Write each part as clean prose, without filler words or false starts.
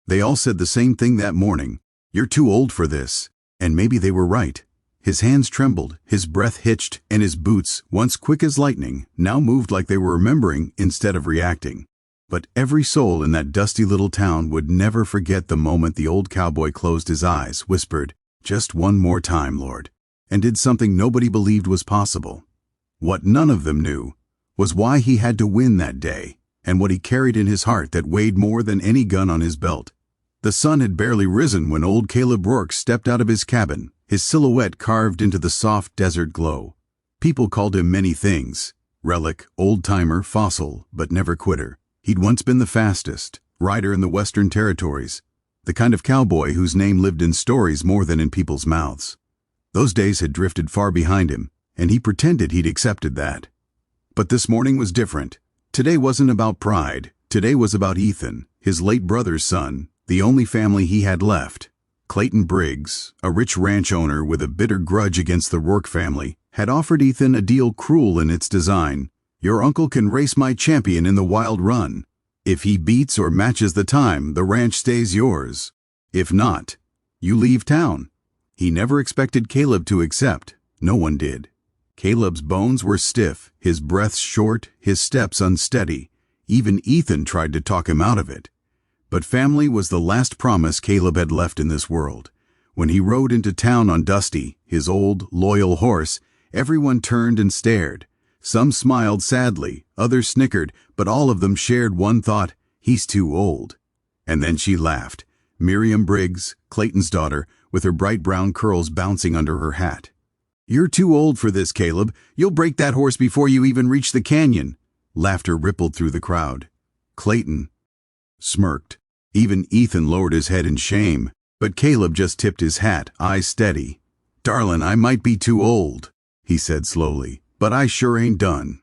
They all said the same thing that morning. "You're too old for this." And maybe they were right. His hands trembled, his breath hitched, and his boots, once quick as lightning, now moved like they were remembering instead of reacting. But every soul in that dusty little town would never forget the moment the old cowboy closed his eyes, whispered, "Just one more time, Lord," and did something nobody believed was possible. What none of them knew was why he had to win that day, and what he carried in his heart that weighed more than any gun on his belt. The sun had barely risen when old Caleb Rourke stepped out of his cabin, his silhouette carved into the soft desert glow. People called him many things: relic, old-timer, fossil, but never quitter. He'd once been the fastest rider in the Western Territories, the kind of cowboy whose name lived in stories more than in people's mouths. Those days had drifted far behind him, and he pretended he'd accepted that. But this morning was different. Today wasn't about pride. Today was about Ethan, his late brother's son, the only family he had left. Clayton Briggs, a rich ranch owner with a bitter grudge against the Rourke family, had offered Ethan a deal cruel in its design. "Your uncle can race my champion in the wild run. If he beats or matches the time, the ranch stays yours. If not, you leave town." He never expected Caleb to accept. No one did. Caleb's bones were stiff, his breath short, his steps unsteady. Even Ethan tried to talk him out of it. But family was the last promise Caleb had left in this world. When he rode into town on Dusty, his old, loyal horse, everyone turned and stared. Some smiled sadly, others snickered, but all of them shared one thought: he's too old. And then she laughed. Miriam Briggs, Clayton's daughter, with her bright brown curls bouncing under her hat. "You're too old for this, Caleb. You'll break that horse before you even reach the canyon." Laughter rippled through the crowd. Clayton smirked. Even Ethan lowered his head in shame, but Caleb just tipped his hat, eyes steady. "Darlin', I might be too old," he said slowly, "but I sure ain't done."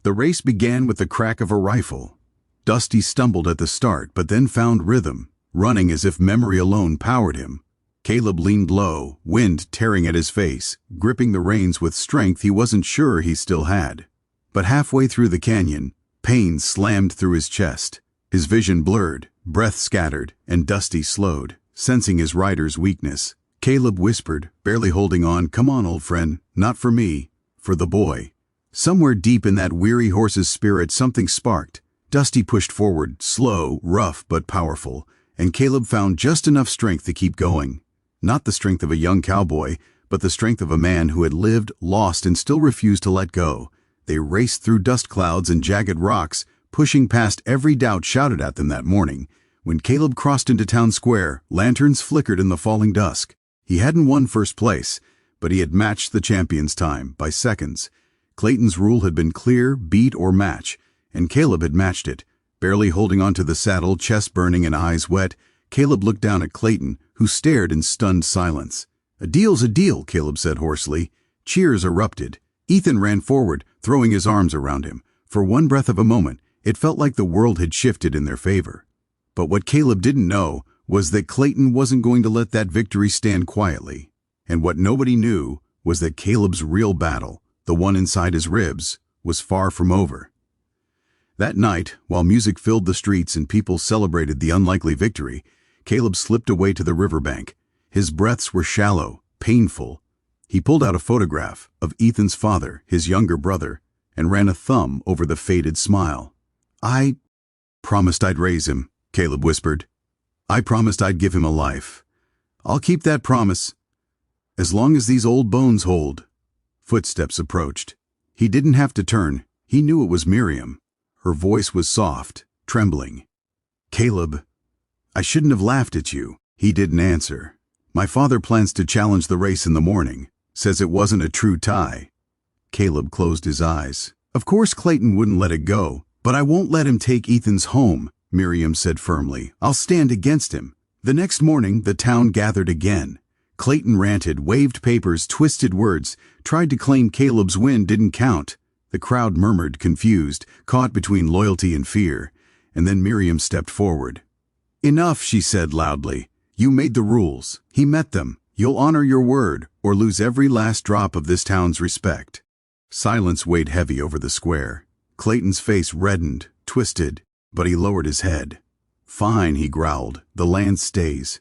The race began with the crack of a rifle. Dusty stumbled at the start, but then found rhythm, running as if memory alone powered him. Caleb leaned low, wind tearing at his face, gripping the reins with strength he wasn't sure he still had. But halfway through the canyon, pain slammed through his chest. His vision blurred, breath scattered, and Dusty slowed, sensing his rider's weakness. Caleb whispered, barely holding on, "Come on, old friend, not for me, for the boy." Somewhere deep in that weary horse's spirit something sparked. Dusty pushed forward, slow, rough, but powerful, and Caleb found just enough strength to keep going. Not the strength of a young cowboy, but the strength of a man who had lived, lost, and still refused to let go. They raced through dust clouds and jagged rocks, pushing past every doubt shouted at them that morning. When Caleb crossed into town square, lanterns flickered in the falling dusk. He hadn't won first place, but he had matched the champion's time by seconds. Clayton's rule had been clear, beat or match, and Caleb had matched it. Barely holding onto the saddle, chest burning and eyes wet, Caleb looked down at Clayton, who stared in stunned silence. "A deal's a deal," Caleb said hoarsely. Cheers erupted. Ethan ran forward, throwing his arms around him. For one breath of a moment, it felt like the world had shifted in their favor. But what Caleb didn't know was that Clayton wasn't going to let that victory stand quietly. And what nobody knew was that Caleb's real battle, the one inside his ribs, was far from over. That night, while music filled the streets and people celebrated the unlikely victory, Caleb slipped away to the riverbank. His breaths were shallow, painful. He pulled out a photograph of Ethan's father, his younger brother, and ran a thumb over the faded smile. "I promised I'd raise him," Caleb whispered. "I promised I'd give him a life. I'll keep that promise, as long as these old bones hold." Footsteps approached. He didn't have to turn. He knew it was Miriam. Her voice was soft, trembling. "Caleb, I shouldn't have laughed at you." He didn't answer. "My father plans to challenge the race in the morning. Says it wasn't a true tie." Caleb closed his eyes. "Of course Clayton wouldn't let it go, but I won't let him take Ethan's home," Miriam said firmly. "I'll stand against him." The next morning, the town gathered again. Clayton ranted, waved papers, twisted words, tried to claim Caleb's win didn't count. The crowd murmured, confused, caught between loyalty and fear. And then Miriam stepped forward. "Enough," she said loudly. "You made the rules. He met them. You'll honor your word, or lose every last drop of this town's respect." Silence weighed heavy over the square. Clayton's face reddened, twisted, but he lowered his head. "Fine," he growled. "The land stays."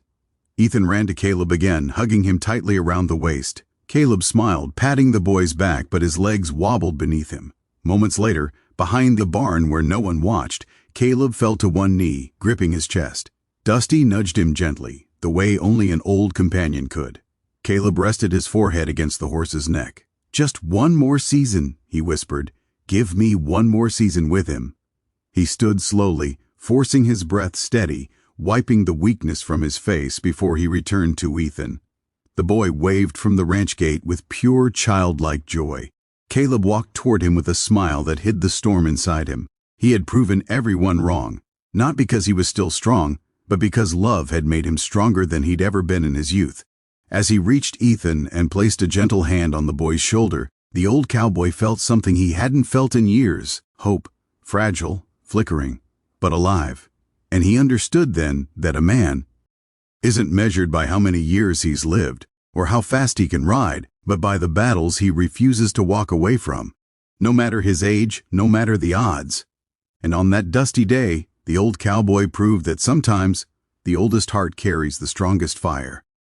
Ethan ran to Caleb again, hugging him tightly around the waist. Caleb smiled, patting the boy's back, but his legs wobbled beneath him. Moments later, behind the barn where no one watched, Caleb fell to one knee, gripping his chest. Dusty nudged him gently, the way only an old companion could. Caleb rested his forehead against the horse's neck. "Just one more season," he whispered. "Give me one more season with him." He stood slowly, forcing his breath steady, wiping the weakness from his face before he returned to Ethan. The boy waved from the ranch gate with pure childlike joy. Caleb walked toward him with a smile that hid the storm inside him. He had proven everyone wrong, not because he was still strong, but because love had made him stronger than he'd ever been in his youth. As he reached Ethan and placed a gentle hand on the boy's shoulder, the old cowboy felt something he hadn't felt in years: hope, fragile, flickering, but alive. And he understood then that a man isn't measured by how many years he's lived, or how fast he can ride, but by the battles he refuses to walk away from. No matter his age, no matter the odds. And on that dusty day, the old cowboy proved that sometimes the oldest heart carries the strongest fire.